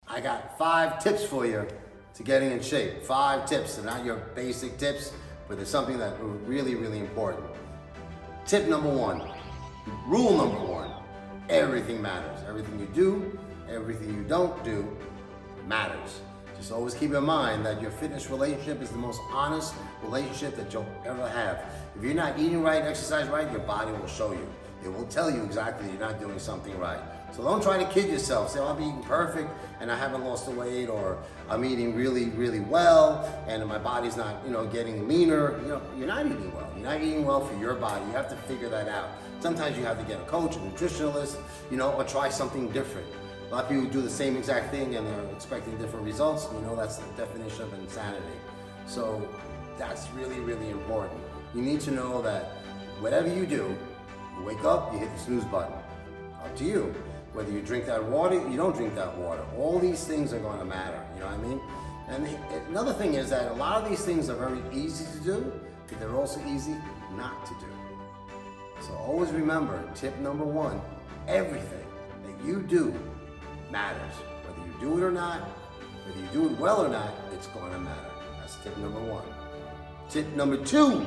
I got 5 tips for you to getting in shape. 5 tips. They're not your basic tips, but they're something that are really, really important. Tip number 1, rule number 1, everything matters. Everything you do, everything you don't do matters. Just always keep in mind that your fitness relationship is the most honest relationship that you'll ever have. If you're not eating right, exercise right, your body will show you. It will tell you exactly you're not doing something right. So don't try to kid yourself. Say, oh, I'm eating perfect and I haven't lost the weight, or I'm eating really, really well and my body's not, getting leaner. You're not eating well. You're not eating well for your body. You have to figure that out. Sometimes you have to get a coach, a nutritionalist, or try something different. A lot of people do the same exact thing and they're expecting different results. That's the definition of insanity. So that's really, really important. You need to know that whatever you do, you wake up, you hit the snooze button. Up to you. Whether you drink that water, you don't drink that water. All these things are going to matter, you know what I mean? And another thing is that a lot of these things are very easy to do, but they're also easy not to do. So always remember, tip number 1, everything that you do matters. Whether you do it or not, whether you do it well or not, it's going to matter. That's tip number 1. Tip number 2.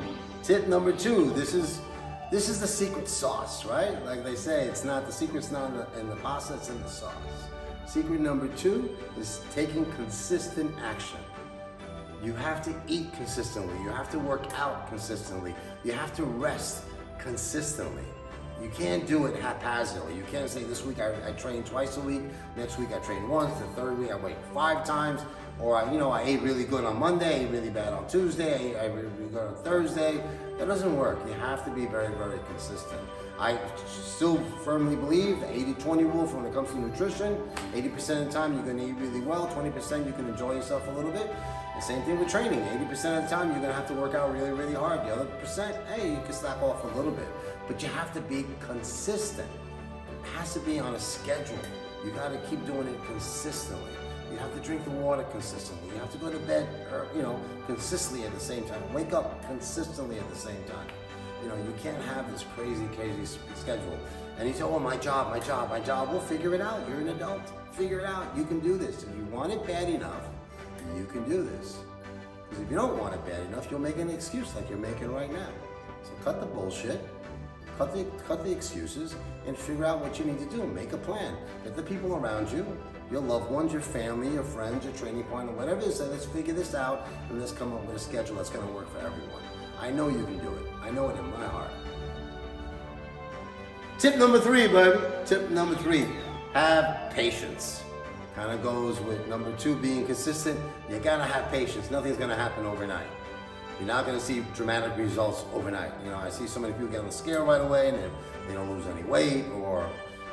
This is the secret sauce, right? Like they say, it's not the secret's not in the pasta, it's in the sauce. Secret number 2 is taking consistent action. You have to eat consistently. You have to work out consistently. You have to rest consistently. You can't do it haphazardly. You can't say this week I train twice a week, next week I train once, the third week I wait 5 times, or I ate really good on Monday, I ate really bad on Tuesday, I ate really good on Thursday. That doesn't work. You have to be very, very consistent. I still firmly believe the 80-20 rule when it comes to nutrition. 80% of the time you're going to eat really well, 20% you can enjoy yourself a little bit. The same thing with training. 80% of the time you're going to have to work out really, really hard. The other percent, hey, you can slack off a little bit. But you have to be consistent. It has to be on a schedule. You got to keep doing it consistently. You have to drink the water consistently. You have to go to bed, consistently at the same time. Wake up consistently at the same time. You can't have this crazy, crazy schedule. And you say, oh, my job. Well, figure it out. You're an adult. Figure it out. You can do this. If you want it bad enough, you can do this. Because if you don't want it bad enough, you'll make an excuse like you're making right now. So cut the bullshit. Cut the excuses and figure out what you need to do. Make a plan. Get the people around you, your loved ones, your family, your friends, your training partner, whatever it is, let's figure this out and let's come up with a schedule that's going to work for everyone. I know you can do it. I know it in my heart. Tip number 3, baby. Tip number 3, have patience. Kind of goes with number 2, being consistent. You got to have patience. Nothing's going to happen overnight. You're not going to see dramatic results overnight. I see so many people get on the scale right away and they don't lose any weight, or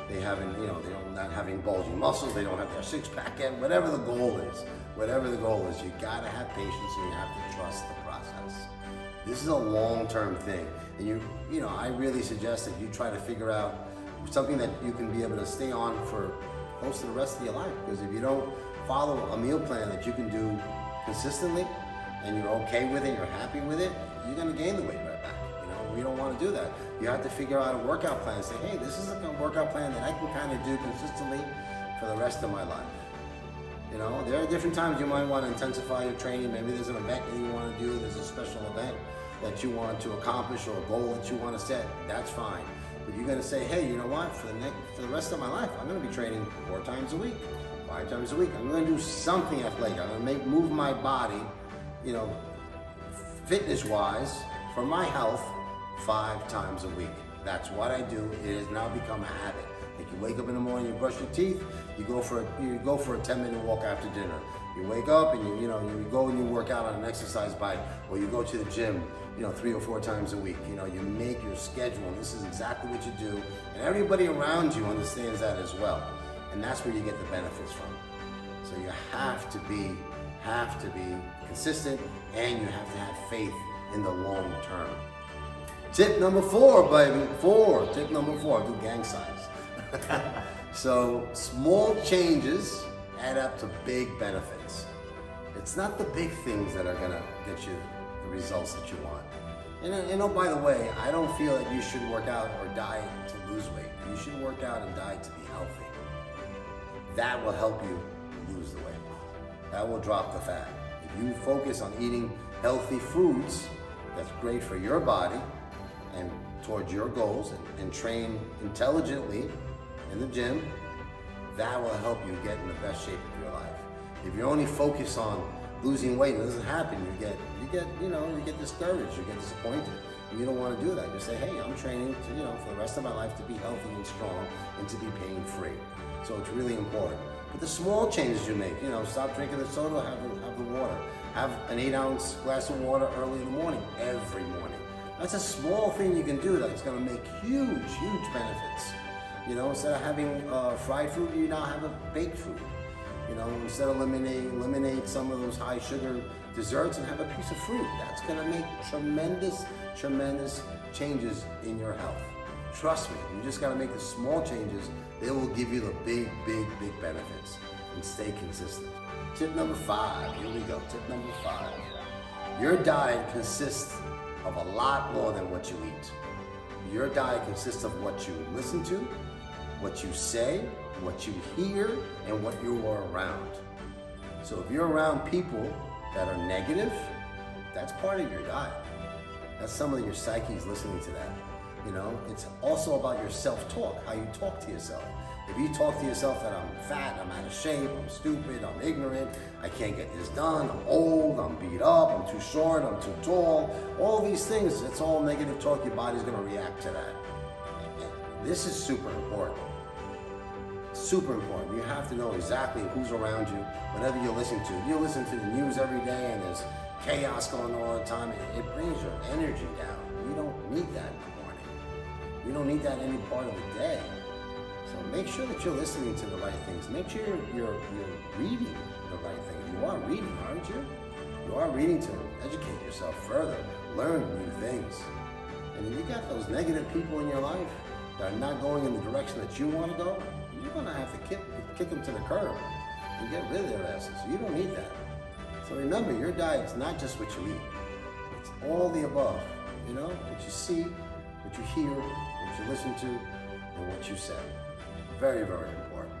they haven't, they're not having bulging muscles, they don't have their 6-pack yet, whatever the goal is, you got to have patience and you have to trust the process. This is a long-term thing. And I really suggest that you try to figure out something that you can be able to stay on for most of the rest of your life. Because if you don't follow a meal plan that you can do consistently, and you're okay with it, you're happy with it, you're going to gain the weight right back. We don't want to do that. You have to figure out a workout plan and say, hey, this is a workout plan that I can kind of do consistently for the rest of my life. There are different times you might want to intensify your training. Maybe there's an event that you want to do, there's a special event that you want to accomplish or a goal that you want to set. That's fine. But you're going to say, hey, you know what, for the rest of my life, I'm going to be training 4 times a week, 5 times a week. I'm going to do something athletic. I'm going to move my body, fitness-wise, for my health, 5 times a week. That's what I do. It has now become a habit. Like you wake up in the morning, you brush your teeth, you go for a 10-minute walk after dinner. You wake up and you go and you work out on an exercise bike, or you go to the gym, 3 or 4 times a week. You make your schedule, and this is exactly what you do. And everybody around you understands that as well. And that's where you get the benefits from. So you have to be consistent, and you have to have faith in the long term. Tip number 4, baby. Tip number 4, do gang signs. So small changes add up to big benefits. It's not the big things that are gonna get you the results that you want. And by the way, I don't feel that you should work out or diet to lose weight. You should work out and diet to be healthy. That will help you lose the weight. That will drop the fat. If you focus on eating healthy foods, that's great for your body and towards your goals, and train intelligently in the gym, that will help you get in the best shape of your life. If you only focus on losing weight and it doesn't happen, you get discouraged, you get disappointed. And you don't want to do that. You say, hey, I'm training to, for the rest of my life to be healthy and strong and to be pain-free. So it's really important. But the small changes you make, stop drinking the soda, have the water. Have an 8-ounce glass of water early in the morning, every morning. That's a small thing you can do that's going to make huge, huge benefits. Instead of having fried food, you now have a baked food. Instead of eliminate some of those high sugar desserts and have a piece of fruit. That's going to make tremendous, tremendous changes in your health. Trust me, you just got to make the small changes. They will give you the big, big, big benefits. And stay consistent. Tip number 5, here we go. Tip number 5. Your diet consists of a lot more than what you eat. Your diet consists of what you listen to, what you say, what you hear, and what you are around. So if you're around people that are negative, that's part of your diet. That's some of your psyche's listening to that. It's also about your self-talk, how you talk to yourself. If you talk to yourself that I'm fat, I'm out of shape, I'm stupid, I'm ignorant, I can't get this done, I'm old, I'm beat up, I'm too short, I'm too tall, all these things, it's all negative talk, your body's gonna react to that. This is super important. Super important. You have to know exactly who's around you, whatever you listen to. If you listen to the news every day and there's chaos going on all the time, it brings your energy down. You don't need that in the morning. You don't need that any part of the day. So make sure that you're listening to the right things. Make sure you're reading the right things. You are reading, aren't you? You are reading to educate yourself further, learn new things. And if you got those negative people in your life that are not going in the direction that you want to go, you're going to have to kick them to the curb and get rid of their asses. You don't need that. So remember, your diet's not just what you eat. It's all the above. What you see, what you hear, what you listen to, and what you say. Very, very important.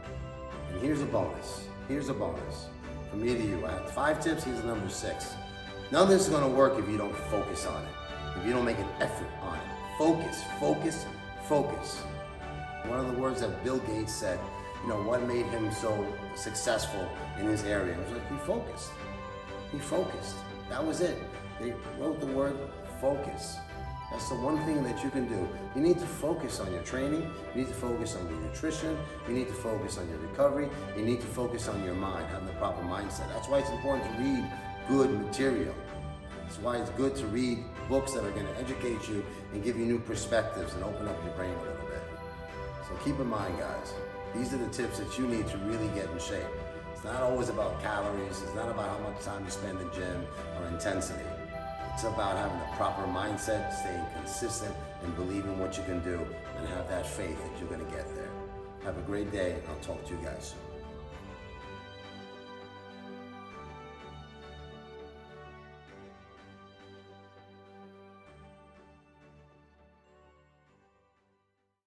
And here's a bonus. Here's a bonus from me to you. I had 5 tips. Here's number 6. None of this is going to work if you don't focus on it. If you don't make an effort on it. Focus, focus, focus. One of the words that Bill Gates said, what made him so successful in his area, it was like he focused. He focused. That was it. They wrote the word focus. That's the one thing that you can do. You need to focus on your training. You need to focus on your nutrition. You need to focus on your recovery. You need to focus on your mind, having the proper mindset. That's why it's important to read good material. That's why it's good to read books that are going to educate you and give you new perspectives and open up your brain a little bit. So keep in mind, guys, these are the tips that you need to really get in shape. It's not always about calories. It's not about how much time you spend in the gym or intensity. It's about having the proper mindset, staying consistent, and believing what you can do, and have that faith that you're going to get there. Have a great day, and I'll talk to you guys soon.